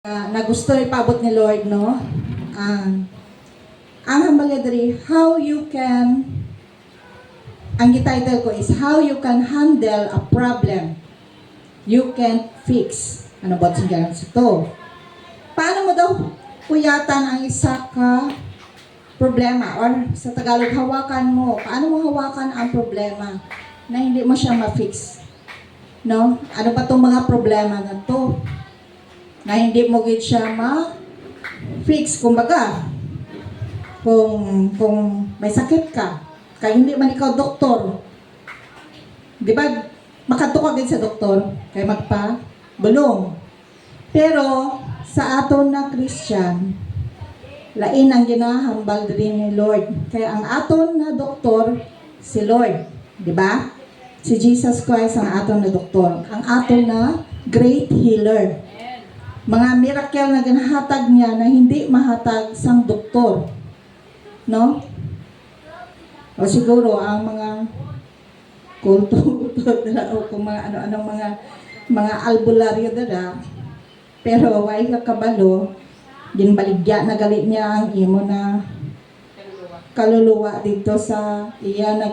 Na gusto ipabot ni Lord, no? Ang hambagadri, how you can, ang title ko is, how you can handle a problem you can fix. Ano ba siya ito? Paano mo daw puyatan ang isa ka problema? Or sa Tagalog, hawakan mo. Paano mo hawakan ang problema na hindi mo siya ma-fix? No? Ano ba itong mga problema na to? Na hindi mo gid siya ma-fix. Kumbaga, kung may sakit ka, kaya hindi man ikaw doktor, di ba, makadto ka gid sa doktor, kaya magpa-bulong. Pero, sa aton na Christian, lain ang ginahambal din ni Lord. Kaya ang aton na doktor, si Lord. Di ba? Si Jesus Christ ang aton na doktor. Ang aton na great healer. Mga miracle na ginahatag niya na hindi mahatag sang doktor. No? O siguro, ang mga kulto o kung mga ano-anong mga albularyo dada, pero way kakabalo, ginbaligya na galit niya ang imo na kaluluwa dito sa iya na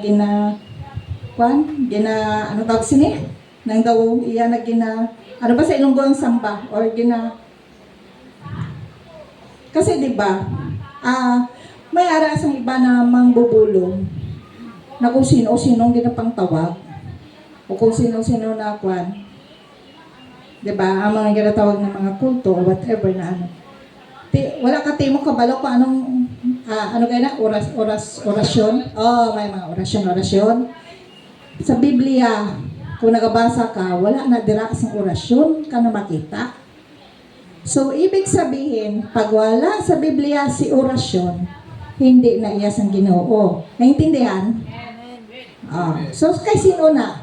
ano tawag sini? Nang daw iya na ano ba sa Ilonggo ang samba? Or kasi diba, may aras ang iba na mangbubulong na kung sino-sino ginapang tawag o kung sino-sino na kwan. Diba, ang mga ginatawag ng mga kulto or whatever na ano. Wala ka timo kabalo kung anong ano kaya na? Orasyon? Oh, may mga orasyon. Sa Biblia, kung nagabasa ka, wala na dira sa orasyon ka na makita. So, ibig sabihin, pag wala sa Biblia si orasyon, hindi na iya sang Ginoo. Naintindihan? So, kay sino na?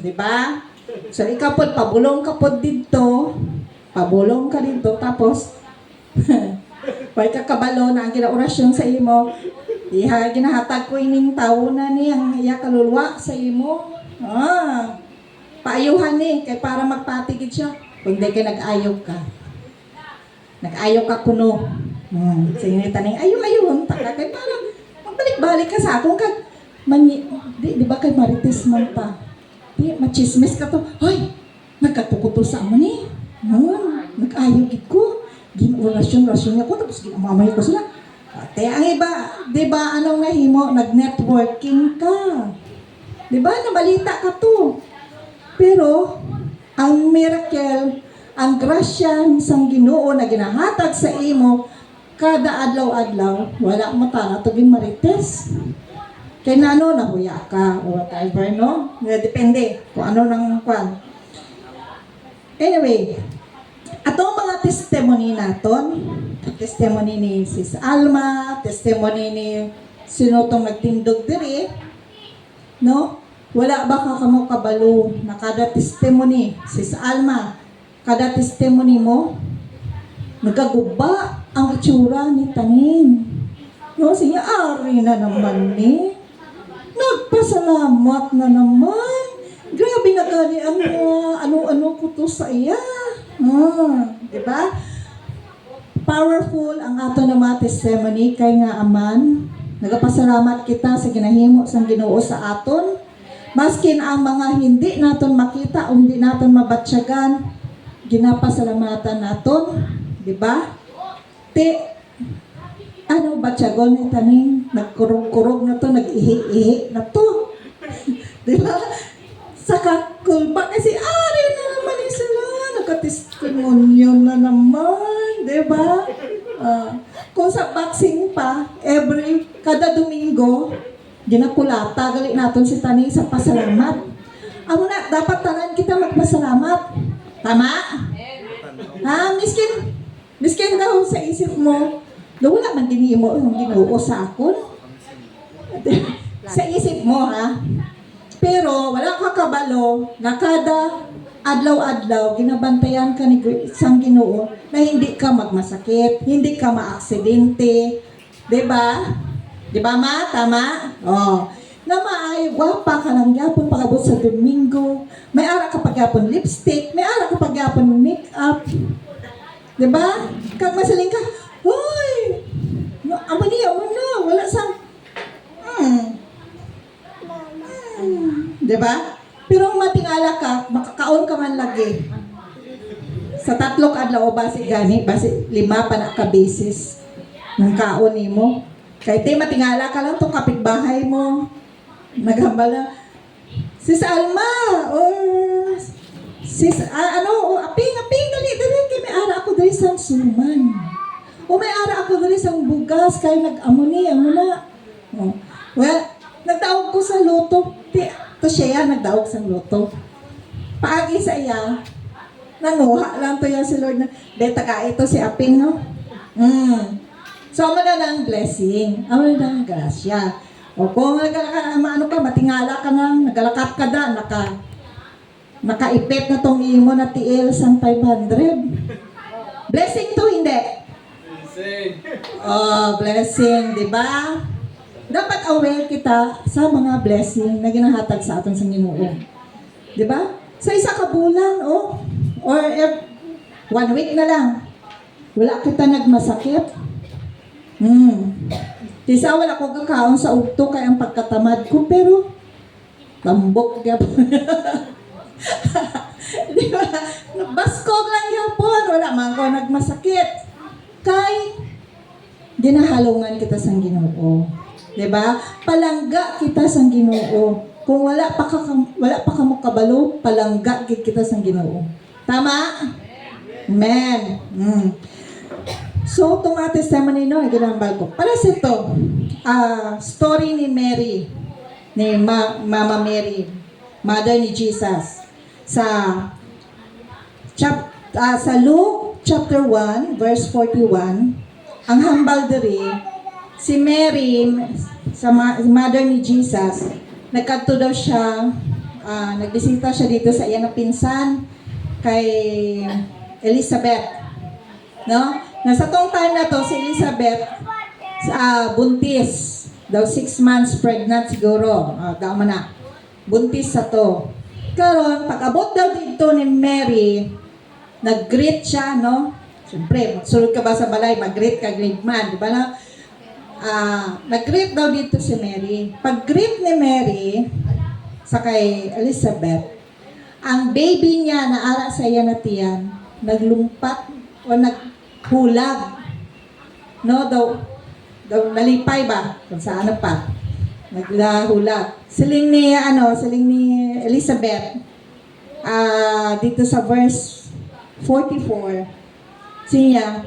Di ba? So, ikaw po, pabulong ka po dito, tapos, pag kakabalo na ang kinaorasyon sa imo, ginahatag ko ining tao na niyang iya kaluluwa sa imo. Paayuhan ni, kay para magpatigid siya. Kung di ka nag-ayaw ka. Nag-ayaw ka kuno. Sige taning ayaw-ayawon, taka kay para magbalik-balik ka sa akong kag di ba kay marites man ta. Di, machismis ka to. Hoy, nagkatukuto sa amo ni. Nag-ayaw gid ko. Ginurasyon niya ko, tapos ginamamay ko sila. Kaya ang iba, di ba, anong nahimo? Nag-networking ka. Di ba, nabalita ka to. Pero, ang miracle, ang grasya sang Ginoo na ginahatag sa imo, kada adlaw-adlaw, wala mo ta na tugin marites. Kaya na ano, nahuya ka, o whatever, no? Depende kung ano nang kwan. Anyway, atong mga testimony naton, testimony ni Sis Alma, testimony ni sino tong nagtindog diri, no? Wala ba ka kamo kabalo na kada testimony, Sis Alma, kada testimony mo, nagaguba ang itsura ni tanin. No, siya, ari na naman ni. Nagpasalamat na naman. Grabe na gani ang ano-ano ko to sa iya. Diba? Powerful ang ato na mga testimony kay nga aman. Nagapasalamat kita sa ginahimo sang Ginoo sa aton. Maskin ang mga hindi naton makita o hindi naton mabatsyagan, ginapasalamatan naton. Diba? Ano batsyagon ni taning? Nagkurog-kurog na to, nag-ihi-ihi na to. Diba? Saka kulpa kasi ari na naman sila. Nagka-testimonyo na naman. Diba? Kung sa boxing pa, kada Domingo, ginakulata, gali natin si Tani sa pasalamat. Amo na, dapat tanan kita magpasalamat. Tama? Miskin daw sa isip mo, wala man dinimo yung Ginoo sa akon. Sa isip mo, ha? Pero wala ka kabalo na kada adlaw-adlaw ginabantayan ka ni isang Ginoo na hindi ka magmasakit, hindi ka maaksidente. Diba? Diba ma? Tama? na maayo, gwapa ka lang yapon pagabot sa Domingo, may ara ka pagyapon lipstick, may ara ka pagyapon makeup. Diba? Kag masaling ka, hoy! No, amo na, wala sa... Diba? Pero ang matingala ka, makakaon ka man lagi. Sa 3 adlaw o basi gani, basi 5 pa na ka basis ng kaon nimo. Kay te matingala ka lang tong kapitbahay mo. Naghambal na, Sis Alma, or aping, dali, kay may ara ako dali sang suman. O may ara ako dali sang bugas, kay amo na. Oh. Well, nagdaog ko sa loto. To siya, nagdaog sa loto. Paagi sa iya, nanguha lang to yan si Lord na, beta ka ito si aping, no? So, amo na ng blessing. Amo na ng grasya. O kung matingala ka nang, nagalakap ka na, nakaipit na tong imo na tiil sang 500. Blessing to, hindi? Blessing. Oh, blessing, di ba? Dapat aware kita sa mga blessing na ginahatag sa aton sa Ginoo. Di ba? Sa isa ka bulan, or 1 week na lang, wala kita nagmasakit. Kisa wala ko kakaon sa ugto kay ang pagkatamad ko, pero tambok gyapon. Di ba? Baskog lang yapon, wala man ko nagmasakit. Kay ginahalungan kita sa Ginoo. Di ba? Palangga kita sa Ginoo. Kung wala pa ka mo kabalo, palangga kita sa Ginoo. Tama? Amen. So, itong testimony no, ginambal ko. Para sa ito, story ni Mary, ni Mama Mary, mother ni Jesus. Sa Luke chapter 1, verse 41, ang hambal diri, si Mary, sa mother ni Jesus, nagkadto daw siya, nagbisita siya dito sa iyang pinsan, kay Elizabeth. No? Nasa tong time na to, si Elizabeth, buntis. Daw 6 months pregnant siguro. Daw man na. Buntis sa to. Karon, pag-abot daw dito ni Mary, nag-greet siya, no? Siyempre, magsulod ka ba sa balay, mag-greet ka, great man. Di ba na? Nag-greet daw dito si Mary. Pag-greet ni Mary, sa kay Elizabeth, ang baby niya na ara sa iya na tiyan, naglumpat o naghulag. No, daw nalipay ba? Kung saan pa. Naghulag. Siling ni Elizabeth, dito sa verse 44, siya,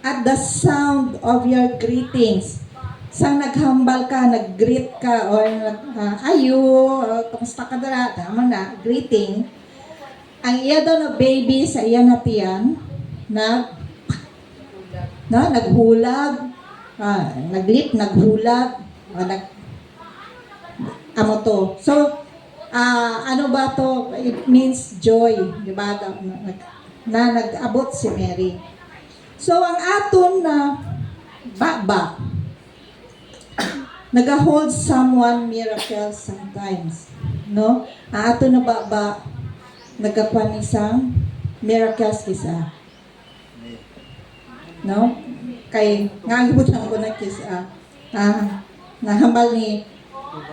at the sound of your greetings, sang naghambal ka, nag-greet ka, or kamusta ka dala, tama na, greeting, ang iya daw na baby sa iya na tiyan, naghulag, naghulag, amo to. So, ano ba to? It means joy, di ba? Na nag-abot si Mary. So, ang aton na baba, nag-hold someone miracle sometimes. No? Ang aton na baba, nagkakuan isang miracles kisa. No? Kay ngalibutang ko na kisa. Nahambal ni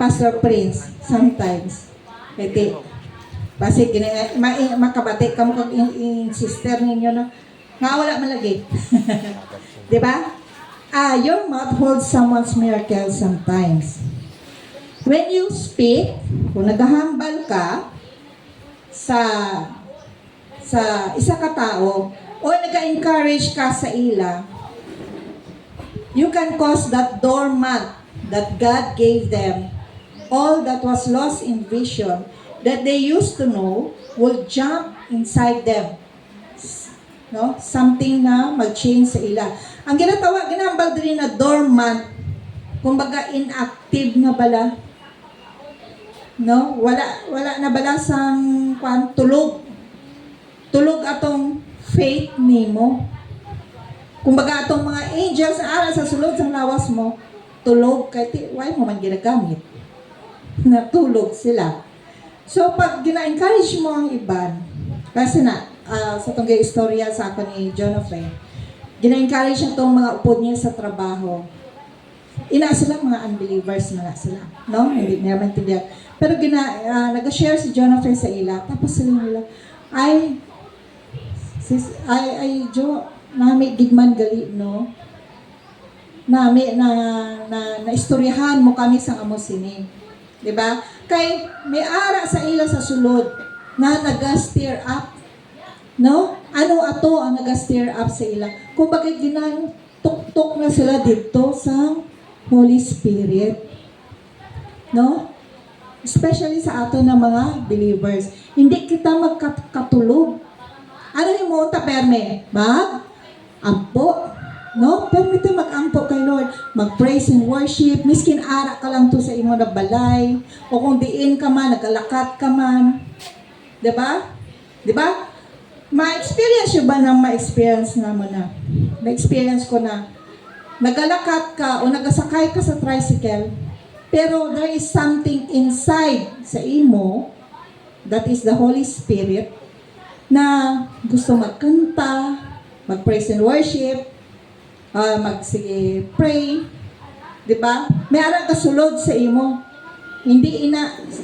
Pastor Prince sometimes. Kaya basi makabati ka mo kag sister ninyo na nga wala man lagi. Di ba? Your mouth holds someone's miracle sometimes. When you speak, kung naghahambal ka sa isa ka tao o nag-encourage ka sa ila, you can cause that dormant that God gave them, all that was lost in vision that they used to know will jump inside them. No? Something na mag-change sa ila. Ang ginambal din na dormant, kumbaga inactive na bala. No? Wala na bala sang tulog. Tulog atong faith nimo. Kumbaga atong mga angels na ara sa sulod sang lawas mo, tulog kay why mo man ginagamit. natulog sila. So, pag gina-encourage mo ang iban, kasi sa itong istorya sa ako ni Jonathan, gina-encourage niya itong mga upod niya sa trabaho. Ina sila, mga unbelievers na sila, no? Hindi nila maintindihan. Pero nag-share si Jonathan sa ila, tapos sila nila, ay, Jo, nami gigman gali, no? Nami, na istoryahan mo kami sa amo sini. Diba? Kay may ara sa ila sa sulod na nag-stir up. No? Ano ato ang nag-stir up sa ila? Kung bakit tuk-tuk na sila dito sa Holy Spirit. No? Especially sa ato na mga believers. Hindi kita magkatulog. Ano yung mo taperme? Ampo. No? Permite mag-ampo kay Lord. Mag-praise and worship. Miskin ara ka lang to sa imo na balay. O kung diin ka man, nagalakat ka man. Diba? Diba? Ma-experience yun ba na ma-experience naman na? Na-experience ko na. Nagalakat ka o nagasakay ka sa tricycle. Pero there is something inside sa imo, that is the Holy Spirit, na gusto magkanta, mag-praise and worship, pray, di ba? May arang kasulod sa imo. Hindi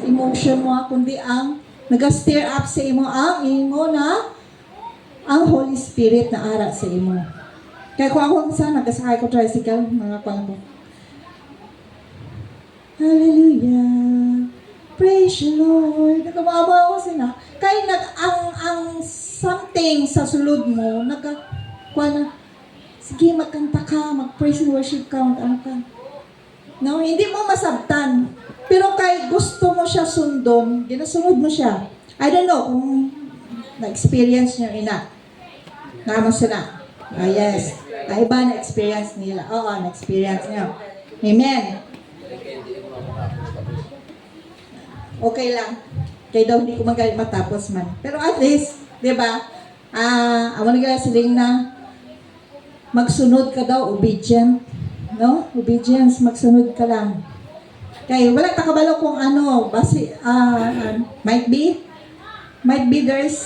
emotion mo, kundi ang nag-stir up sa imo, ang Holy Spirit na ara sa imo. Kaya kung ako nagasakay ko tricycle, mga pangko, Hallelujah, praise the Lord. Nagkamama ako sila. Kaya ang something sa sulod mo, sige, magkanta ka, mag-praise and worship ka, mag-ano ka. No, hindi mo masabtan. Pero kay gusto mo siya sundon, ginasunod mo siya. I don't know kung na-experience niyo ina. Naman sila. Yes. Iba na-experience nila. Oo, na-experience niyo. Amen. Okay lang. Kaya daw hindi ko magalit matapos man. Pero at least, di ba, awan nga siling na magsunod ka daw, obedient. No? Obedience, magsunod ka lang. Kaya wala takabalo kung ano, basi, might be there is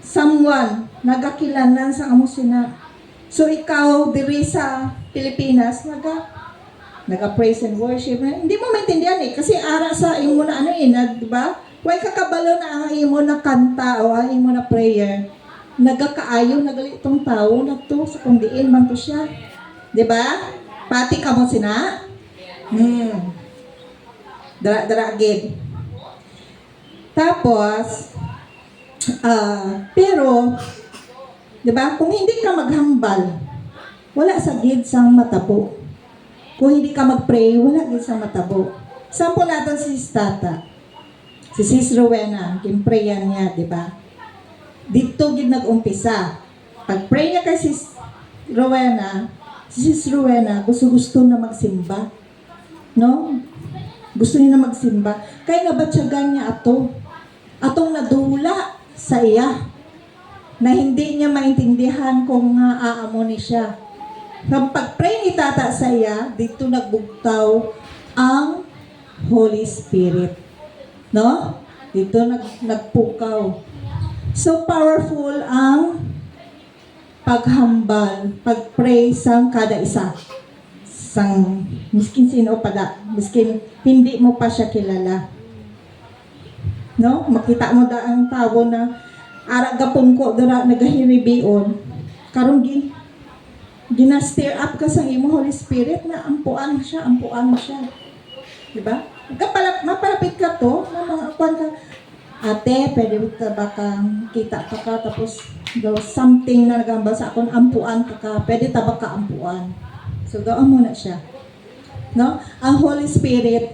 someone nagakilanan sa amo sina. So ikaw, diri sa Pilipinas, naga-praise and worship. Hindi mo maintindihan kasi ara sa imo na di ba? Way kakabalo na ang imo na kanta o ang imo na prayer. Nagakaayo, nagalitong tao na to sa kundiin man to siya. Di ba? Pati ka mo sina? Dara agad. Tapos, pero, di ba? Kung hindi ka maghambal, wala sa gid sang matabo. Kung hindi ka mag-pray, wala gid sang matabo. Sample natin si Tata. Si Sis Rowena, kimprayan niya, di ba? Dito gid nag-umpisa. Pag-pray niya kay Sis Rowena, gusto na magsimba. No? Gusto niya na magsimba. Kaya nabatyagan niya atong nadula sa iya na hindi niya maintindihan kung aamo ni siya. Nang pag-pray ni Tata sa iya, dito nagbugtaw ang Holy Spirit. No? Dito nagpukaw. So powerful ang paghambal, pag-pray sang kada isa. Sang miskin sino miskin hindi mo pa siya kilala. No? Makita mo da ang tao na ara gapon ko dara nagahiribion. Karon gina-stir up ka sa imo Holy Spirit na ampuan siya. Di ba? Mapalapit ka to, na mga akuan ka, ate, pwede ba kang kita ka tapos something na nagambal sa akon, ampuan ka, pwede ba ka ampuan? So, doon muna siya. No? Ang Holy Spirit,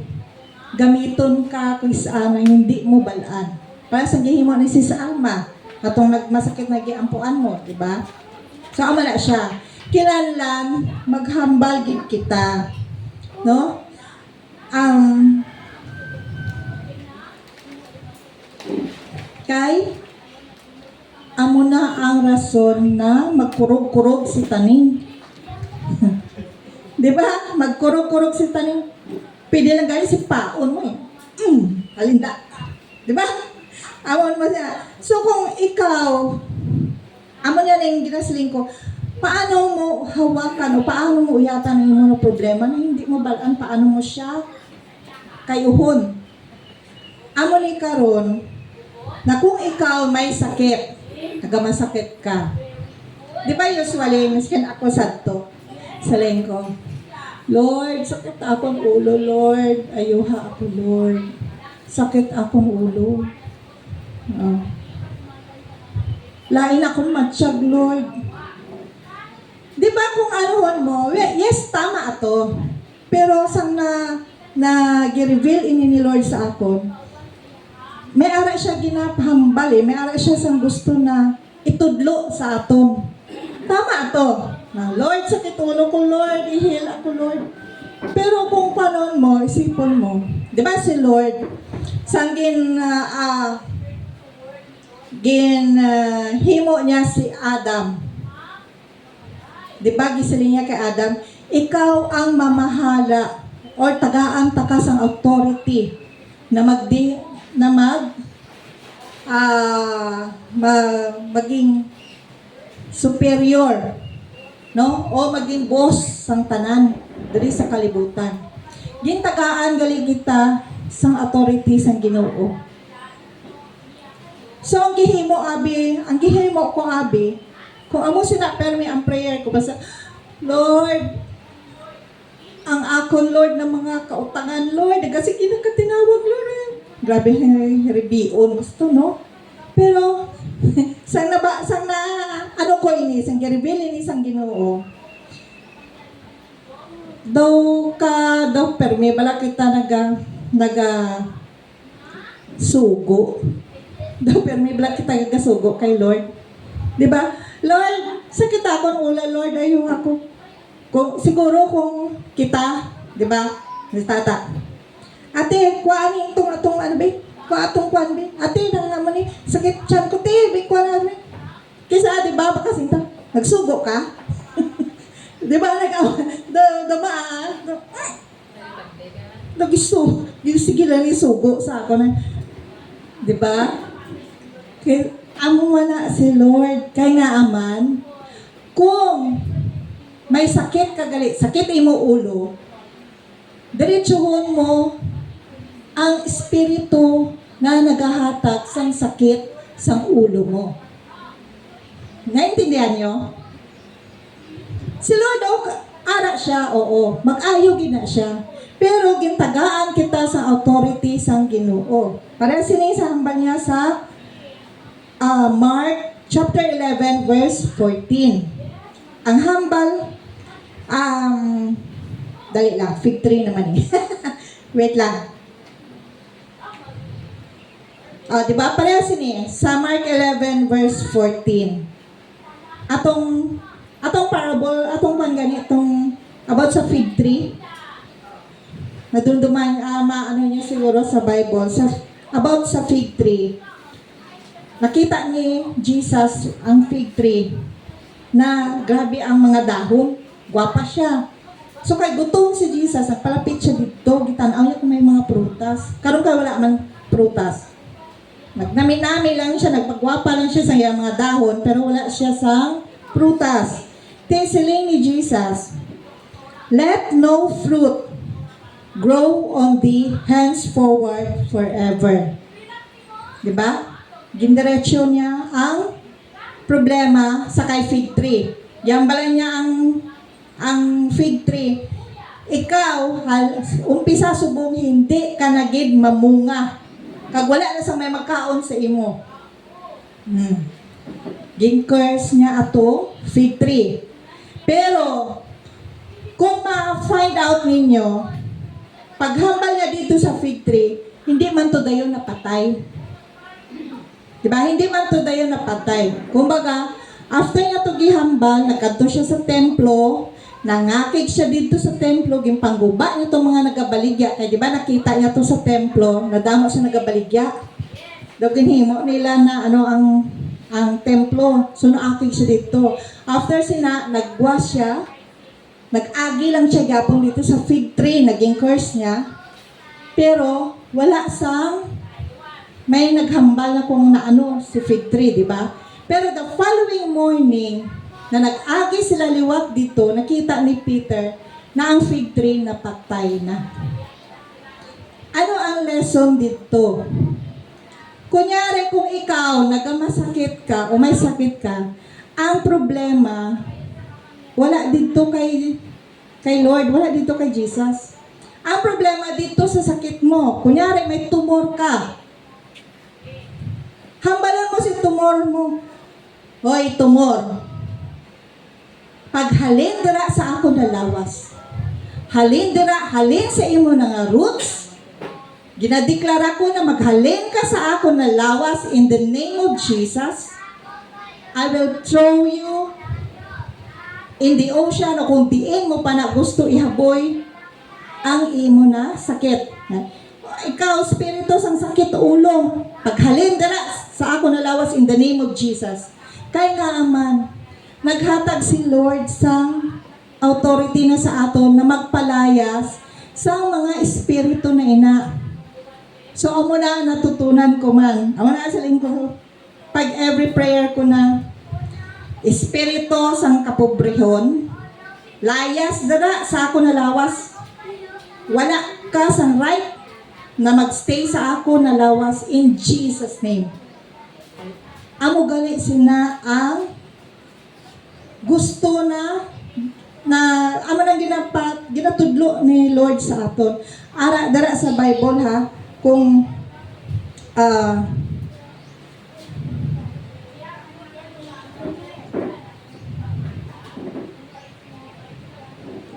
gamiton ka kung saan hindi mo balaan. Para sa gihimo ni Sis Alma, atong nagmasakit na giampuan mo, di ba? So, ama na siya. Kinahanglan maghambal gid kita. No? Kay amo na ang rason na magkurog-kurog si tanim. Di ba? Magkurog-kurog si tanim. Pwede lang gani si paon mo eh. Halinda. Di ba? Amon mo siya. So kung ikaw, amon yan yung ginasiling ko, paano mo hawakan o paano mo uyatan ang mga problema na hindi mo balaan, paano mo siya kayuhon. Amon ni karon na kung ikaw may sakit, nagamasakit ka. Di ba usually, miskin ako sadto sa lengko, Lord, sakit akong ulo, Lord. Ayuha ako, Lord. Sakit akong ulo. Lain akong matsyag, Lord. Di ba kung anuhon mo, yes, tama ato. Pero sang na gi-reveal ini ni Lord sa akon, may ara siya ginapahambal may ara siya sang gusto na itudlo sa aton. Tama ato. Na, Lord, sakit ulo ko, Lord, i-heal ako, Lord. Pero kung panon mo, isipon mo, di ba si Lord, sang himo niya si Adam. Di ba gisiling niya kay Adam, ikaw ang mamahala or tagaan takas ang authority na maging superior, no? O maging boss sang tanan diri sa kalibutan. Gintagaan gali kita sang authority sang Ginoo. So ang gihimo ko abi, kung amo sinapermi ang prayer ko basta, Lord, ang akon Lord ng mga kautangan, Lord, kasi kinakatinawag, Lord. Grabe rebion gusto, no? Pero sang ano ko ini, sang gi-reveal ini sang Ginoo. Daw permi bala kita naga sugo. Daw permi bala kita naga sugo kay Lord. Di ba? Lord, sakit akong ulo, Lord, ayo ako. Siguro kung kita, di ba? Ni tata. Ate, kuan itong ano ba? Atong kuan ba? Ate, nang naman ni sakit tiyan ko, te, kuan ano ba? Kisa, di ba, baka sinta, nagsugo ka? Di ba, sige lang isugo sa ako na, di ba? Kaya, amo na si Lord, kay nga aman, kung may sakit kagali, sakit imo ulo, diretsuhon mo ang espiritu na nagahatak sang sakit sang ulo mo. Naintindihan nyo? Si Lord, ara siya, oo, mag-ayo gina siya. Pero gintagaan kita sa authority sang Ginoo. Para sinisambal niya sa Mark chapter 11 verse 14. Ang hambal, dali lang, fig 3 naman eh. Wait lang. Diba? Parehas ini, sa Mark 11 verse 14. Atong parable, atong panganitong about sa fig 3. Nadunduman, ano niya siguro sa Bible, about sa fig 3. Nakita ni Jesus ang fig 3 na grabe ang mga dahon. Gwapa siya. So kay gutom si Jesus, ang palapit siya dito, gitanaw niya kung may mga prutas. Karon kay wala man prutas. Nagnami-nami lang siya, nagpagwapa lang siya sa mga dahon, pero wala siya sa prutas. Tesiling ni Jesus, let no fruit grow on thee henceforward forever. Diba? Gindiretso niya ang problema sa kay fig tree. Yan bala niya ang fig tree. Ikaw, umpisa subong hindi ka nagid mamunga. Kag wala na sa may magkaon sa imo. Gin-curse niya ato fig tree. Pero, kung ma-find out ninyo, paghambal niya dito sa fig tree, hindi man to dayon napatay. Diba? Hindi man to dayon napatay. Kumbaga, after niya to gihambal, nagkadto siya sa templo, nangakig siya dito sa templo, gimpangguba niya itong mga nagabaligya. Kaya diba nakita niya to sa templo, nadamo siya nagabaligya. Daw ginhimo nila na ang templo. So naakig siya dito. After nagwas siya, nag-agi lang siya gapon dito sa fig tree, naging curse niya. Pero wala sang may naghambal na kung naano si fig tree, di ba? Pero the following morning, na nag-agi sila liwat dito, nakita ni Peter na ang fig tree napatay na. Ano ang lesson dito? Kunyari kung ikaw nagamasakit ka o may sakit ka, ang problema wala dito kay Lord, wala dito kay Jesus. Ang problema dito sa sakit mo, kunyari may tumor ka. Hambalan mo si tumor mo. Hoy, tumor. Paghalin dira sa ako na lawas. Halin dira, halin sa imo nga roots. Ginadeklara ko na maghalin ka sa ako na lawas in the name of Jesus. I will throw you in the ocean o kung diin mo pa na gusto ihaboy ang imo na sakit. Ikaw, spirito sang sakit ulo. Paghalin dira sa ako na lawas in the name of Jesus. Kaya nga aman, naghatag si Lord sang authority na sa aton na magpalayas sa mga espiritu na ina. So, amo na natutunan ko man. Amo na sa lingkod. Pag every prayer ko na, espiritu sang kapobrehon, layas dara sa ako na lawas. Wala ka sang right na magstay sa ako na lawas in Jesus' name. Amo gali sina ang gusto na amo nang ginatudlo ni Lord sa aton. Ara dara sa Bible ha, kung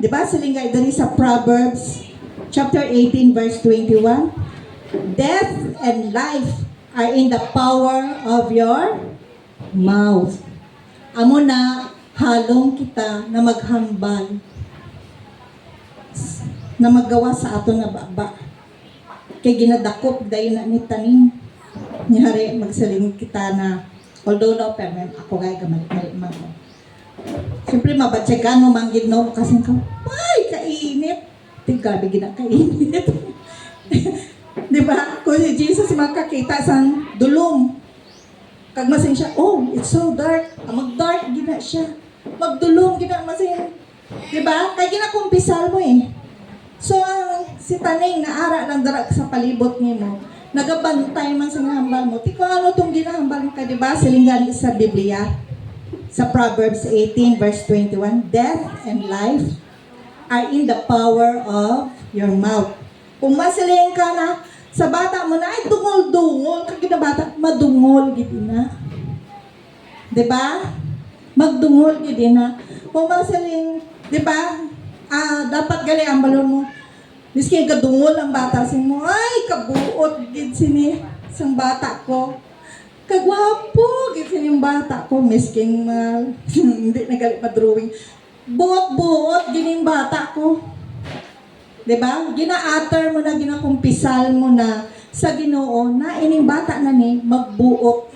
diba silingay dali sa Proverbs chapter 18 verse 21, death and life are in the power of your mouth. Amo na halong kita na maghambal na maggawa sa ato na baba. Kay ginadakop dahil na ni tanim. Nyari magsaling kita na, although no, pero ako gaya gamay mo. Siyempre mabatsagan mo manggid no, kasi ko, ay, kainit. Tinggabi ginakainit. Diba? Kung si Jesus makakita sang dulong. Kag masing siya, oh, it's so dark. Mag-dark gina siya. Magdulong gina masing. Diba? Kaya ginakumpisal mo eh. So, si Taning na ara lang dara sa palibot niyo mo, nagabantay man sa hambal mo. Tiko ano itong ginahambal ka, diba? Silinggan sa Biblia. Sa Proverbs 18 verse 21, death and life are in the power of your mouth. Kung masiling ka na, sa bata mo na, ay dungol-dungol, kag na bata, madungol, gidi na. Diba? Magdungol, gidi na. Kung masiling, diba? Dapat gali ang balon mo. Miskin kadungol ang bata sin mo. Ay, kabuot gid sini sang bata ko. Kagwapo gid sini yung bata ko. Miskin hindi na gali pa-drawing. Buot-buot gid yung bata ko. Diba? Gina-atter mo na, ginakumpisal mo na sa Ginoo na ining bata na ni magbuot.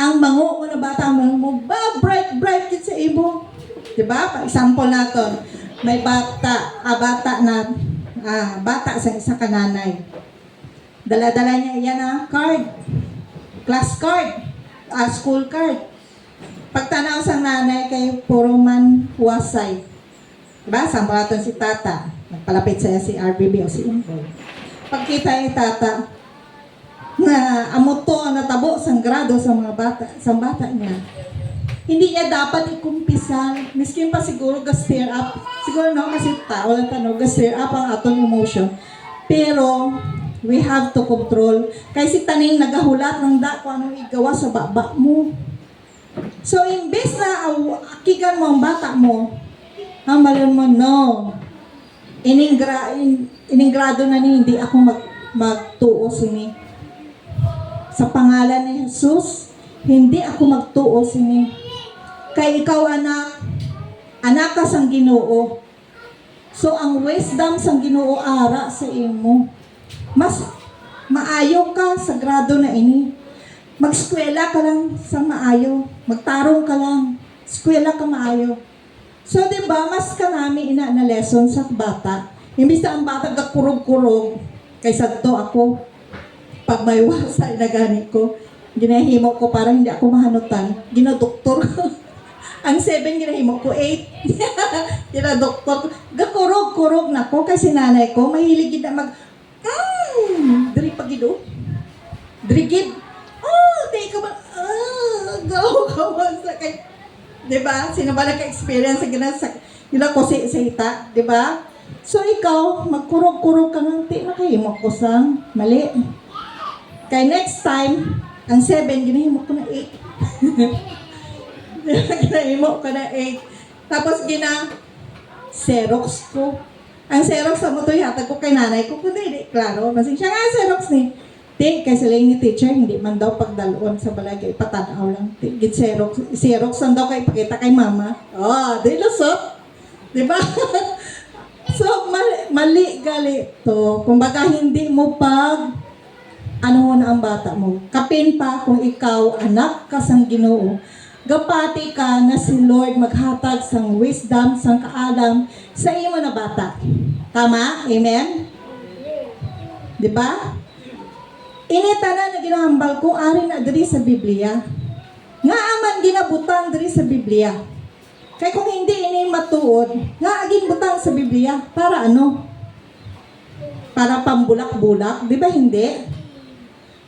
Ang mango mo na bata mo, bright gid sa ibo. Diba? Pa-example natin, may bata sa isa kananay. Dala-dala niya yan card. Class card. School card. Pagtanaw sa nanay kay puro man huwasay. Diba? Sample natin si tata. Nagpalapit sa si RBB o si Imboy. Pagkita ni tata, na amuto ang natabo sang grado sa mga bata, sa bata niya. Hindi niya dapat ikumpisal. Miskin pa siguro ga-stir up. Siguro no, kasi tao lang tanong, ga-stir up ang atong emotion. Pero, we have to control. Kaya si Taning nagahulat ng kung anong igawa sa baba mo. So, imbes na akigan mo ang bata mo, ang malun mo, no. Iningrado na ni, hindi ako magtuo sini. Sa pangalan ni Jesus, hindi ako magtuo sini. Kay ikaw anak ka sang Ginoo. So ang wisdom sang Ginoo ara sa imo. Mas maayo ka sa grado na ini. Mag-eskwela ka lang sa maayo. Magtarong ka lang. Eskwela ka maayo. So diba mas kanami ina na lesson sa bata. Imbis na ang bata gakurog-kurog, kaysa to ako, pag may wasay na gani ko, ginahimo ko para hindi ako mahanutan, ginadoktor ko. Ang 7, ginahimo ko 8. Ginadoktor ko. Gakurog-kurog na ko kasi nanay ko, mahilig na diri pagido. Drigid. Oh, di ka ba? Gaw sa kay. Diba? Sino ba naka-experience sa gina ko sa hita? Diba? So ikaw, magkurog-kurog ka ng ti, nakahimo ko sang mali. Kay next time, ang 7, ginahimo ko na 8. Ginahimo ko na 8. Tapos Xerox ko. Ang Xerox sa mo to yata ko kay nanay ko, kundi di, klaro. Masing siya nga Xerox ni. Ti, kasi lang ni teacher, hindi man daw pagdaloon sa balagay, patanaw lang. Ti, git Xerox ang daw kay ipakita kay mama. Oh, di lusot. Diba? So, mali gali to. Kumbaga, hindi mo ano na ang bata mo. Kapin pa kung ikaw, anak ka sang Ginoo. Gapati ka na si Lord maghatag sang wisdom, sang kaalam sa imo na bata. Tama? Amen? Diba? Initana na ginahambal ko, ari na diri sa Biblia. Nga aman ginabutang diri sa Biblia. Kaya kung hindi ini matuod, nga aging butang sa Biblia, para ano? Para pambulak-bulak, di ba hindi?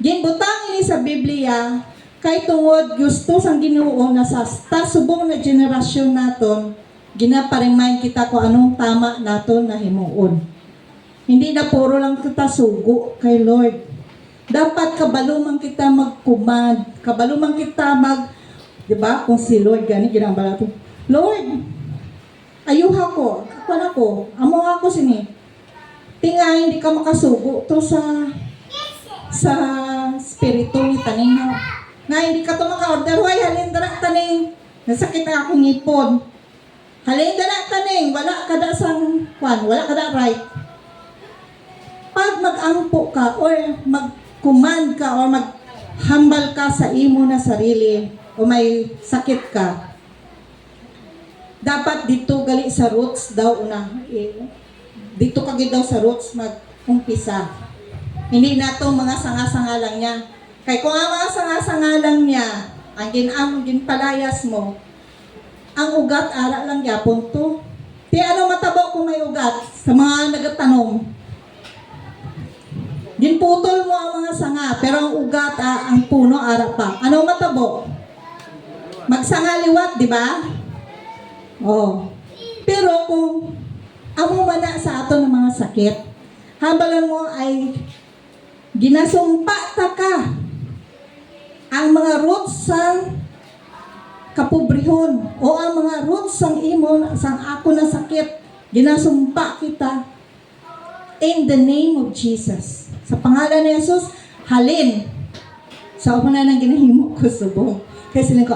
Ginbutang ini sa Biblia, kay tungod gusto sang Ginoo na sa subong na generasyon naton, ginaparemind kita kung anong tama naton na himuon. Hindi na puro lang kita sugo kay Lord. Dapat kabalo man kita mag-command, kabalo man kita di ba? Kung si Lord gani ginambala to. Lord, ayuha ko, amo ako sini. Tinga hindi ka makasugo to sa spirito ni taning na hindi ka to maka-order. Hoy, halin dara taning nasakit na akong ngipon. Halin dara taning wala kada sang wala kada right. Pag mag-ampo ka or mag-command ka or maghambal ka sa imo na sarili o may sakit ka, dapat dito gali sa roots daw una. Dito kagid daw sa roots mag-umpisa. Hindi na to mga sanga-sanga lang niya. Kaya kung ang mga sanga-sanga lang niya, ang ginpalayas mo, ang ugat ara lang yapon to. Di ano matabo kung may ugat sa mga nagatanong. Ginputol mo ang mga sanga, pero ang ugat, ang puno ara pa. Ano matabo? Magsanga liwat, di ba? Oh. Pero kung amo mana sa ato ng mga sakit, habalan mo ay ginasumpa ta ka ang mga roots sang kapobrehon o ang mga roots sang imo sang ako na sakit, ginasumpa kita in the name of Jesus. Sa pangalan ni Jesus, halin. Sa ako na nang ginahimo ko subong. Kasi sila ko,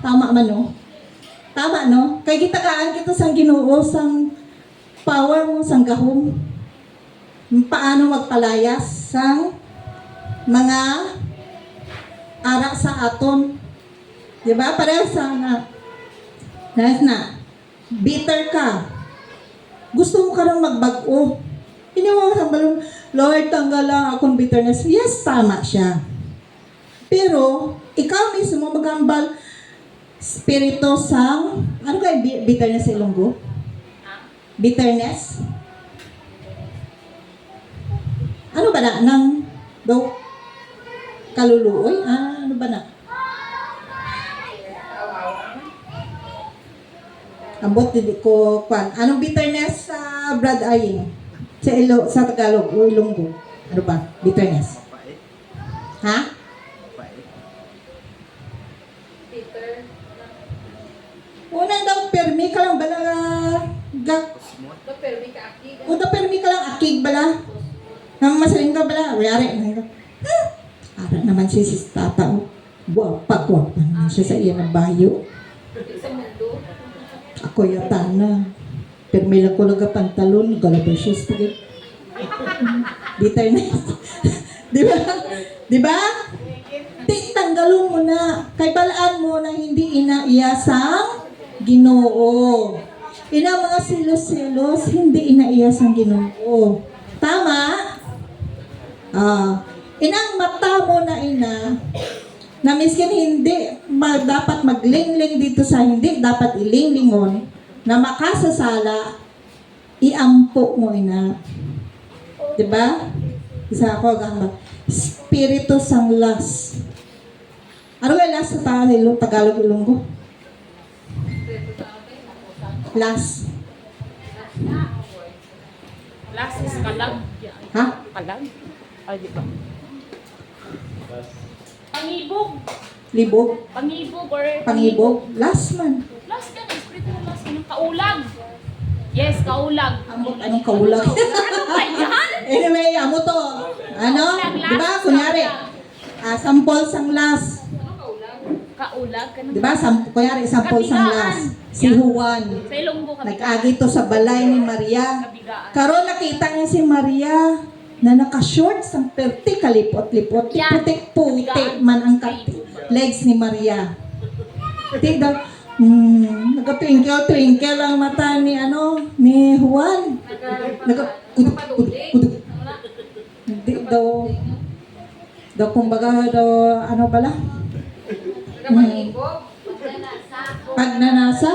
tama man no? Tama no? Kaya kitakaan kita sang Ginoo, sang power mo, sang gahom. Paano magpalayas sang mga ara sa aton. Diba? Parehas na. Bitter ka. Gusto mo karang magbag-o. Hindi mo sambalong, Lord, tanggal lang akong bitterness. Yes, tama siya. Pero, ikaw mismo magambal spirito sang, ano kaya bitterness sa Ilonggo? Bitterness? Ano ba na? Nang daw kaluluoy? Ano ba na? Ambot hindi ko kwan. Anong bitterness sa Brad Aying? Sa Tagalog o Ilonggo? Ano ba? Bitterness? Ha? Bitter. Unang daw permi ka lang bala Permi ka akig. o da permi ka lang akig bala. Namasaling ka bala. Wayari. Ara naman si tata o. Pagwapa naman siya sa iya ng bayo. Sa mundo. Ako yata na. Permi lang ko naga pantalon. Galabasyon pa din. Bitterness. Di ba? Di ba? Tanggalon mo na. Kay balaan mo na hindi inaiyasang Ginoo. Ina mga selos-selos, hindi inaiyas ang Ginoo. Tama? Inang mata mo na ina, na miskin hindi dapat maglingling dito sa hindi dapat ilinglingon, na makasasala, iampo mo ina. Diba? Isa ako gamba. Spirito sanglas. Ano nga last sa Tagalog Ilonggo? Last. Last is kalag. Ha? Kalag? Ay, di ba? Pangibog. Libog? Pangibog or... Pangibog? Last man. Last ka na. Spiritual last. Anong kaulag? Yes, kaulag. Anong kaulag? Ano ba yan? Anyway, amo to. Ano? Diba? Kunyari, sampol sanglas. Kaulag ka na. Diba? Kunyari, sampol sanglas. Si Juan. Sa Ilonggo ka. Nag-agi to sa balay ni Maria. Kabigaan. Karon nakita niya si Maria na naka-short sang perti kalipot-lipot. Yan. Putik-putik man ang legs ni Maria. Di daw, nag-twinkle-twinkle ang mata ni ni Juan. Kuduk. Hindi daw kumbaga daw pala? Pag nanasa,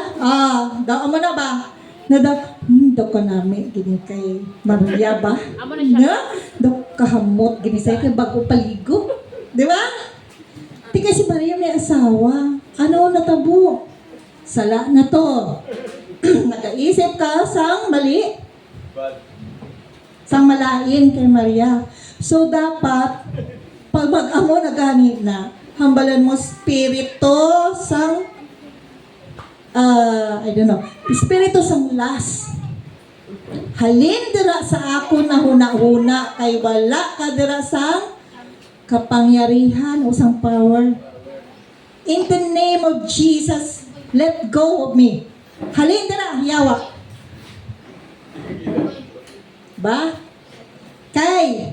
daw mo na ba? Na daw ka nami, gini kay Maria ba? Amo na siya. Daw kahamot, gini sa'yo kay bago paligo. Di ba? Di kasi Maria may asawa. Ano natabo? Sala na to. Nag-aisip ka sang mali. Sang malain kay Maria. So dapat, pag mag-amo na ganit na, hambalan mo spirito sang spirito sang las. Halin dira sa ako na huna-huna kay wala ka dira sang kapangyarihan o sang power. In the name of Jesus, let go of me. Halin dira, yawa. Ba? Kay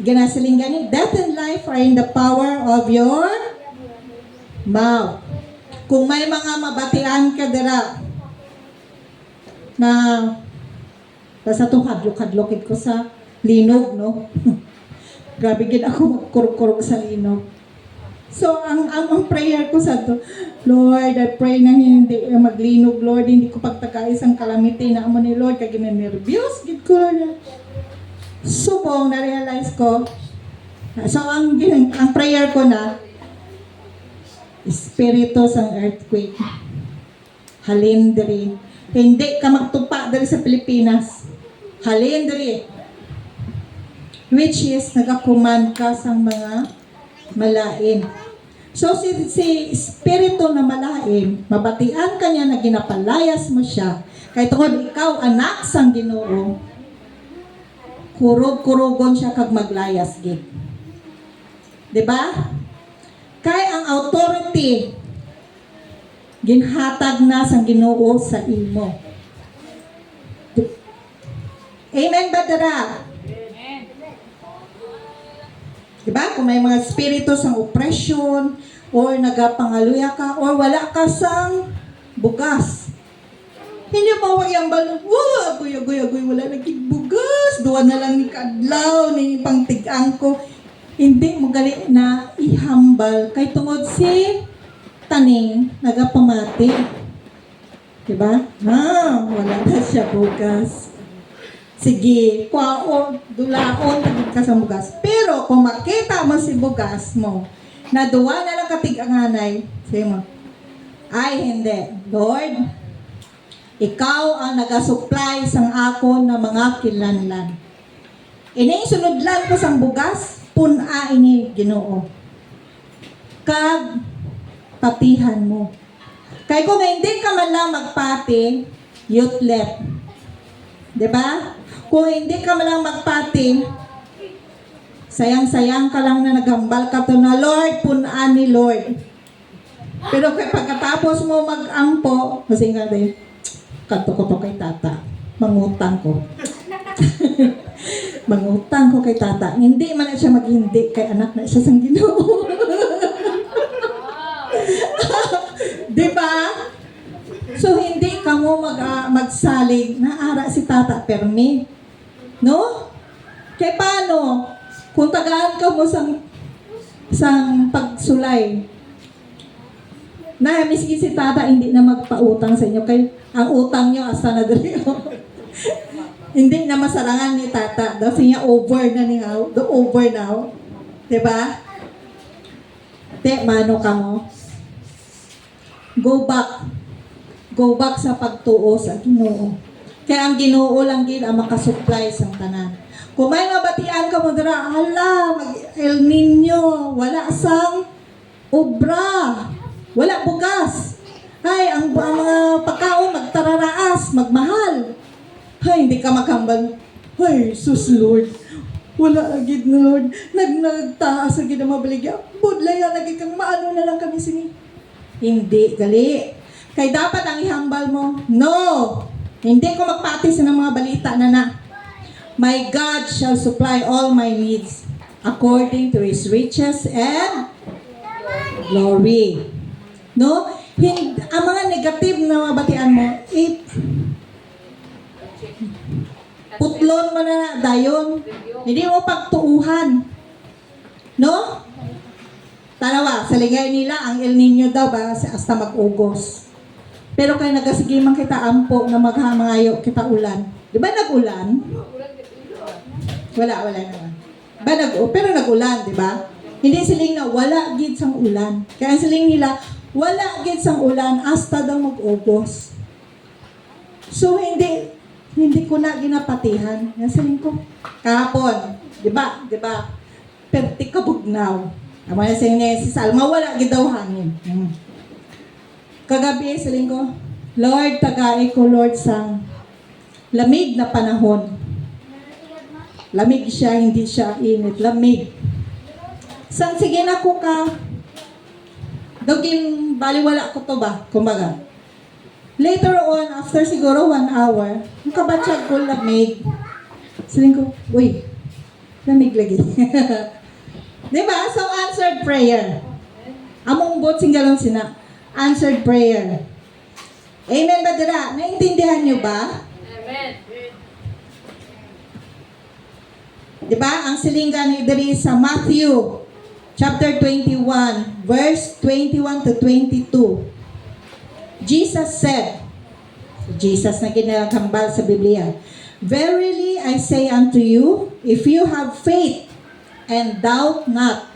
ginasiling gani, death and life are in the power of your mouth. Kung may mga mabatian ka dira na basta itong hadlok-hadlokid ko sa linog, no? Grabe gid ako magkurkurog sa linog. So, ang prayer ko sa to, Lord, I pray na hindi maglinog, Lord, hindi ko pagtagais ang calamity na amo ni Lord, kaya ginanervyos, gid ko na. Subong, na-realize ko. So, ang prayer ko na, Espiritu sang earthquake. Halin diri. Hindi ka magtupa diri sa Pilipinas. Halin diri. Which is, nagakuman ka sang mga malain. So, si Espiritu na malain, mabatian ka niya na ginapalayas mo siya. Kaya tungod ikaw, anak sang Ginoo, kurog-kurogon siya kag maglayas gid. 'Di ba? Kay ang authority ginhatag na sang Ginoo sa imo. Amen ba dara? Amen. 'Di ba? Kung may mga spirito sang oppression or nagapangaluya ka or wala ka sang bugas. Hindi mo yung balong, agoy, wala naging bugas. Duwa na lang ni kadlaw, ni pangtig-ang ko. Hindi mo gali na ihambal. Kay tungod si taning, nagapamati. Diba? Wala na siya bugas. Sige, kwaon, dulaon, tagid ka sa bugas. Pero kung makita mo si bugas mo, na duwa na lang katig-anganay, sabi mo, ay hindi, Lord, ikaw ang nagasupply sang ako na mga kinlanlan. Ini sunodlan ko sang bugas, puna ini Ginoo. Kag patihan mo. Kay kung hindi ka man lang magpati, yutlet. 'Di ba? Kung hindi ka man lang magpati, sayang-sayang ka lang na naghambal ka to na Lord, puna ni Lord. Pero kay pagkatapos mo mag-ampo, kasi nga din, kanto ko to kay tata. Mangutang ko. Mangutang ko kay tata. Hindi man na siya maghindi kay anak na siya sang Ginoo. Di ba? pagsalig, naara si tata permi. No? Kaya paano? Kung tagaan ka mo sang pagsulay, na miskin si tata hindi na magpautang sa inyo. Kaya ang utang nyo, asa na dali. Hindi na masarangan ni tata. Kasi niya over na niya. Over now. Diba? Mano ka mo. Go back. Go back sa pagtuo sa Ginoo. Kaya ang Ginoo lang gid ang makasupply sa tanan. Kung may mabatian ka mo dira, hala, El Nino, wala sang obra, wala bugas. Ay, ang mga pagkaon magtararaas, magmahal. Ay, hindi ka makambal. Ay, sus Lord. Wala agad na Lord. Nagtaas agad na mabaligya. Budlaya, naging kang maano na lang kami sini. Hindi, gali. Kaya dapat ang ihambal mo, no. Hindi ko magpatis ng mga balita na. My God shall supply all my needs according to His riches and glory. No? Ang mga negative na mabatian mo, putlon mo na dayon. Hindi mo pagtuuhan. No? Tanawa, sa ligay nila, ang El Nino daw ba, hasta mag-ugos. Pero kaya nagasigiman kita ampo na maghamangayo kita ulan. Di ba nag-ulan? Wala naman. Pero nag-ulan, di ba? Hindi siling na wala gid sang ulan. Kaya siling nila, wala gid sang ulan hasta daw mag-ugos. So hindi ko na ginapatihan. Siling ko, kahapon, di ba? Perti kabugnaw. Amo na siling ni si Salma, wala gid daw hangin. Kagabi, siling ko, Lord, tagay ko, Lord, sang lamig na panahon. Lamig siya, hindi siya init. Lamig. Sang sige na ko ka, daging baliwala ko to ba? Kumbaga. Later on, after siguro 1 hour, nakabatsyag ko lamig. Siling ko, uy, lamig lagi. Diba? So, answered prayer. Among bot singgalong sina. Answered prayer. Amen ba dira? Naintindihan nyo ba? Amen. Diba? Ang silingan ni diri sa Matthew chapter 21 verse 21 to 22. Jesus said, Jesus na ginagambal sa Biblia, verily I say unto you, if you have faith and doubt not,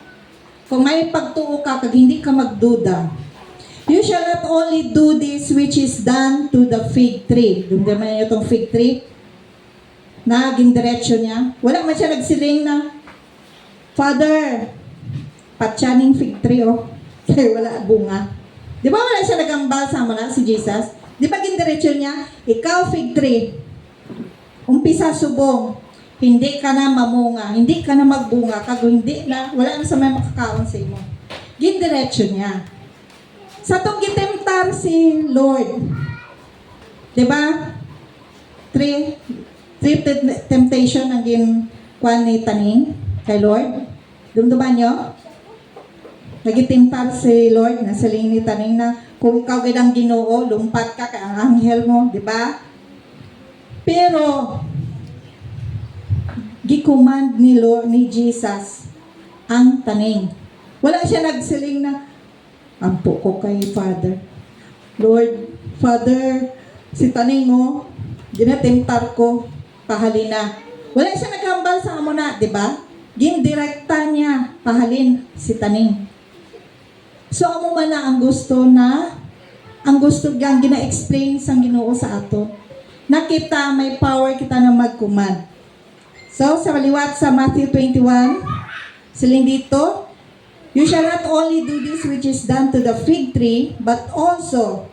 kung may pagtuo ka kag hindi ka magduda, you shall not only do this which is done to the fig tree. Dumdaman niyo itong fig tree? Na gindiretso niya. Wala man siya nagsiling na, Father, patyaning fig tree, oh. Kaya wala bunga. Di ba wala siya nagambal sa na si Jesus? Di ba gindiretso niya? Ikaw fig tree. Umpisa subong. Hindi ka na mamunga. Hindi ka na magbunga. Kago hindi na, wala na sa may makakaon sa imo. Gindiretso niya. Sa itong gitemtar si Lord. Di ba? Three temptation ang ginkuan ni Taning kay Lord. Dumduman nyo? Nagitemtar si Lord na saling ni Taning na kung ikaw gayang Ginoo, lumpat ka kay ang anghel mo. Di ba? Pero, gikuman ni Lord, ni Jesus ang Taning. Wala siya nagsiling na ampo ko kay Father. Lord, Father, si Taning mo, dinatemtar ko, pahalina. Wala siya naghambal sa amo na, di ba? Gindirekta niya, pahalin si Taning. So, amo man na ang gusto niyang gina-explain sa Ginoo sa ato. Nakita, may power kita na mag-command. So, sa maliwat sa Matthew 21, siling dito, you shall not only do this which is done to the fig tree, but also,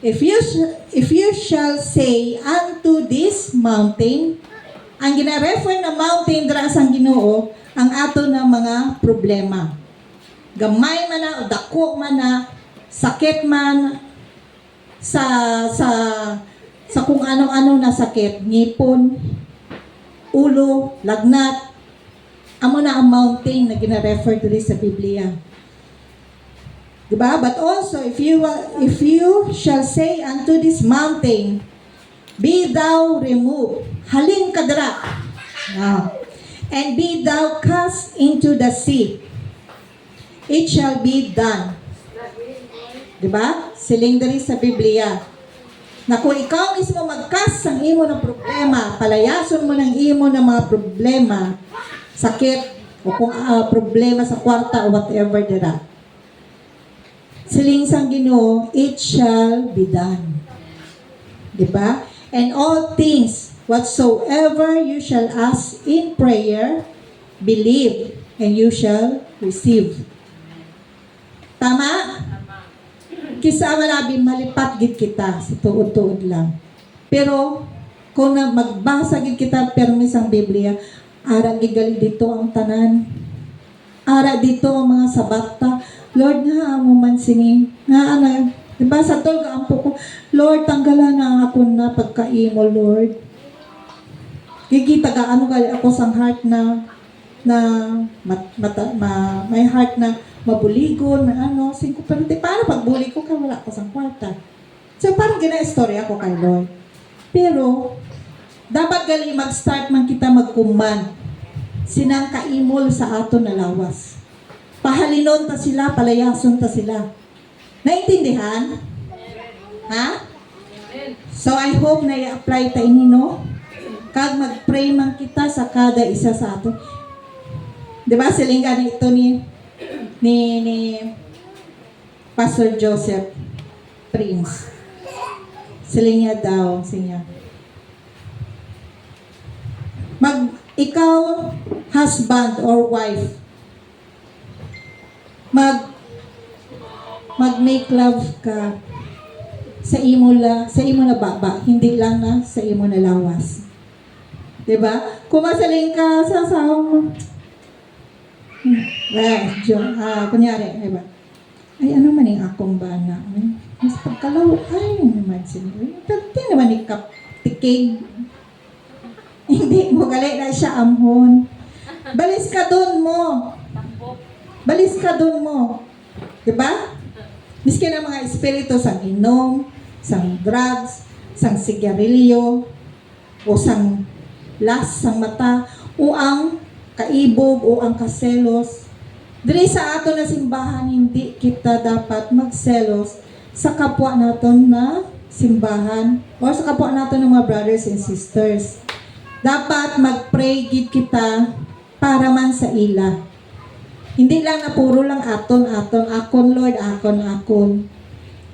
if you shall say unto this mountain, ang gina-refer na mountain dira sa Ginoo, ang ato na mga problema. Gamay man na, o dako man na, sakit man, sa kung ano-ano na sakit, ngipon, ulo, lagnat, amo na ang mountain na gina-refer to this sa Biblia. Diba? But also, if you shall say unto this mountain, Be thou removed. Halin ka dira. Ah. And be thou cast into the sea. It shall be done. Diba? Siling diri sa Biblia. Na kung ikaw mismo magkas ang imo ng problema, palayason mo ng imo ng mga problema, sakit, o kung problema sa kwarta o whatever dira. Siling sang Ginoo, it shall be done. Diba? And all things, whatsoever you shall ask in prayer, believe, and you shall receive. Tama? Kisa malabi malipat gid kita sa tuod-tuod lang. Pero kung na magbasa gid kita permis ang Biblia, ara gigali dito ang tanan. Ara dito ang mga sabata. Lord nga amo man sini. Nga ana, diba sa tol gaampo ko, Lord tanggalan na ako na pagkaimo, Lord. Gigita ga ano gali ako sang heart na may heart na mabuligon, na ano, 5 pero di paano pagbuli ko kaya wala ko sang kwarta. So parang gina-istorya ko kay Lord. Pero dapat gali mag-start man kita magkuman sinang kaimol sa aton na lawas. Pahalinon ta sila, palayason ta sila. Naintindihan? Ha? So I hope na i-apply ta ini, no? Kag mag-pray man kita sa kada isa sa ato. Diba siling ganito ni Pastor Joseph Prince. Siling niya daw, sinya. Ikaw, husband or wife, mag-make love ka sa imo na baba, hindi lang na sa imo na lawas. Diba? Kung masaling ka sa asawa mo, kunyari, diba? Ay, ano man yung akong bana? Mas pagkalaw, ay, naman sila. Pero di naman ikaptikig. Hindi mo gali na siya amhon. Balis ka doon mo. Balis ka doon mo. Diba? Miskin ang mga espiritu sang inom, sang drugs, sang sigarilyo, o sang las, sang mata, o ang kaibog, o ang kaselos. Dili sa ato na simbahan, hindi kita dapat magselos sa kapwa naton na simbahan o sa kapwa naton ng mga brothers and sisters. Dapat mag-pray gid kita para man sa ila. Hindi lang na puro lang aton, akon Lord, akon.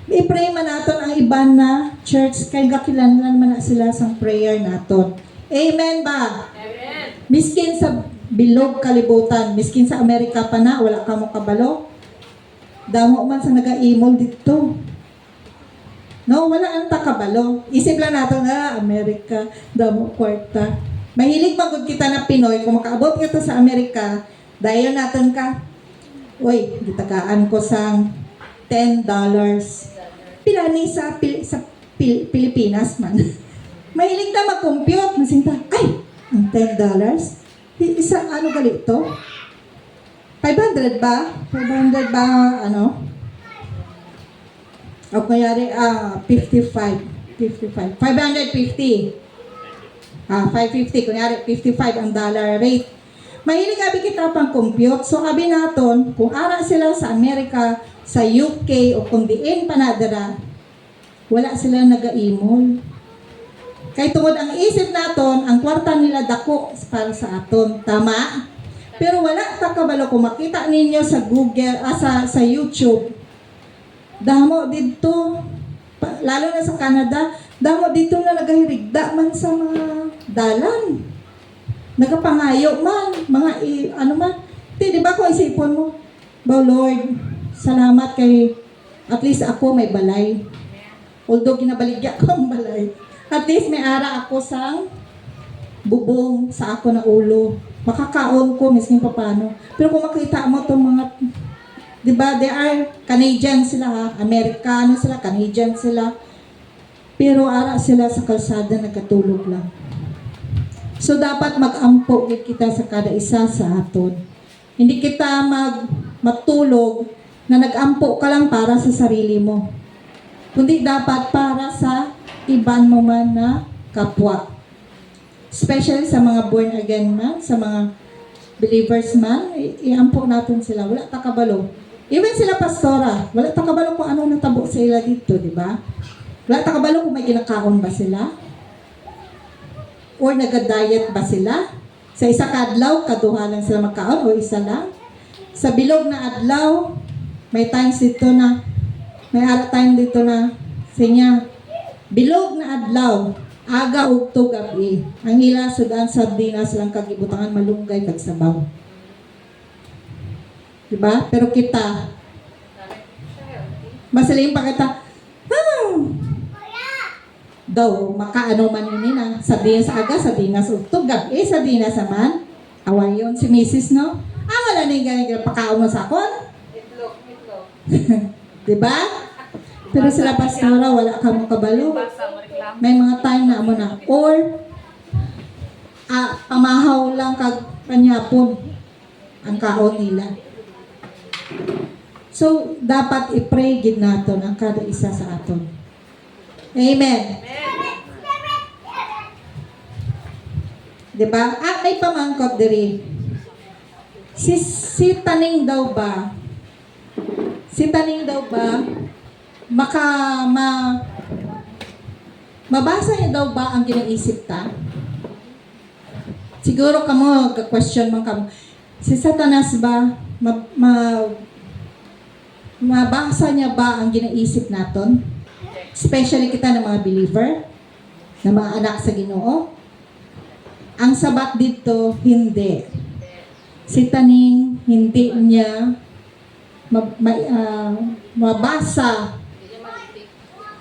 I-pray man naton ang iban na church kay gakilanlan man na sila sa prayer naton. Amen ba? Amen. Miskin sa bilog kalibutan, miskin sa Amerika pa na, wala ka mo kabalo. Damo man sa naga-imol dito. No, wala ang takabalo. Isip lang natin na Amerika, damo kwarta. Mahilig magod kita na Pinoy, kung makaabot kita sa Amerika, dayon natin ka. Uy, gitagaan ko sang $10. Pilani sa Pilipinas man. Mahilig na mag-compute, masinta, ay, ang $10? Isa, ano galito? 500 ba? 500 ba, ano? O kayari, 55. 550. 550, kunyari, 55 ang dollar rate. Mahilig abi kita pang compute. So, abi naton, kung ara sila sa Amerika, sa UK, o kung diin panadara, wala sila nag-aimol. Kay tungod ang isip naton, ang kwarta nila dako para sa aton. Tama? Pero wala ta kabalo kung makita ninyo sa Google, sa YouTube. Damo dito, lalo na sa Canada, damo dito na nagahirigda man sa mga dalan. Nagapangayo man, mga ano man. Di ba kung isipon mo, ba Lord, salamat kay at least ako may balay. Although ginabaligya ko ang balay. At least may ara ako sa bubong sa ako na ulo. Makakaon ko, miskin pa paano. Pero kung makita mo itong mga, di ba, they are Canadian sila ha, Amerikano sila, Canadian sila. Pero ara sila sa kalsada nagkatulog lang. So dapat mag-ampo kita sa kada isa sa aton. Hindi kita matulog na nag-ampo ka lang para sa sarili mo. Kundi dapat para sa iban mo man na kapwa. Especially sa mga born again man, sa mga believers man, iampo natin sila. Wala ta kabalo. Even sila pastora, wala ta kabalo kung ano natabo sa ila dito, di ba? Wala ta kabalo kung may ginakaon ba sila? Or nagda-diet ba sila? Sa isa ka adlaw, kaduha lang sila magkaon o isa lang? Sa bilog na adlaw, may times dito na, may ara time dito na, sinya, bilog na adlaw, aga ug gabi. Ang ila sudan sardinas lang kagibutangan malunggay kag sabaw. Diba? Pero kita, masaling pa kita, daw, makaano man yun na, sardinas aga, sardinas ug gabi, sardinas naman, awayon si Mrs. no? Wala na yung ganyan, pakaon mo sa akon. Itlog. Diba? Pero sila pastora, wala ka mo kabalo. Basa mo reklamo. May mga time na amo na. Or, pamahaw lang kag panyapon ang kaon nila. So, dapat i-pray gid naton ang kada isa sa aton. Amen. Diba? May pamangkot diri. Si Taning daw ba? Mabasa niya daw ba ang ginaisip ta? Siguro kamo, question mo kamo. Si Satanas ba, mabasa niya ba ang ginaisip naton? Especially kita ng mga believer, na mga anak sa Ginoo. Ang sabat dito, hindi. Si Taning, hindi niya mabasa.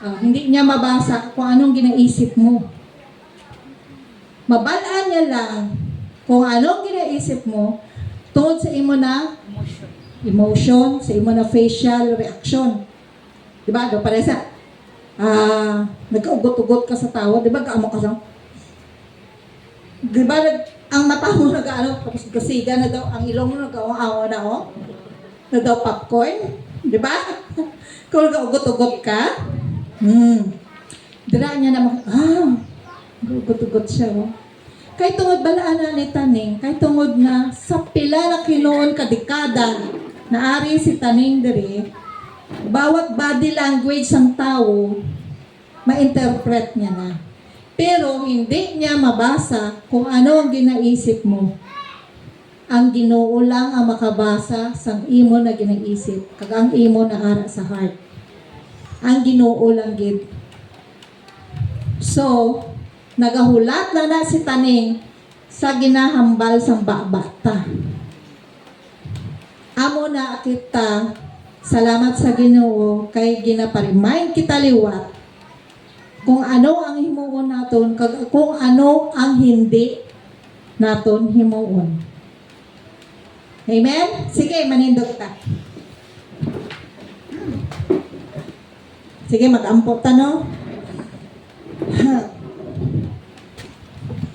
Hindi niya mabasa kung anong ginaisip mo. Mabalaan niya lang kung anong ginaisip mo tungod sa imo na emotion, sa imo na facial reaction. Diba? Do pare sa nagkaugot-ugot ka sa tao, diba? Kaamo ka lang. Diba? Ang mata mo nag-ano, tapos kasiga na daw, ang ilong mo nag-awa na na daw popcorn. Diba? Kung nag-ugot-ugot ka, dira niya naman, ugot-ugot siya, Kay tungod balaan na ni Taning, kay tungod na sa pila na kinuon kadekada na ari si Taning diri, bawat body language ng tao, ma-interpret niya na. Pero hindi niya mabasa kung ano ang ginaisip mo. Ang Ginoo lang ang makabasa sa imo na ginaisip, kag ang imo na ara sa heart. Ang Ginoo lang gid. So, nagahulat na si Taning sa ginahambal sang bata. Amo na kita, salamat sa Ginoo kay ginaparimind kita liwat kung ano ang himuon naton, kung ano ang hindi naton himuon. Amen? Sige, manindog ta. Sige, mag-ampot ta, no?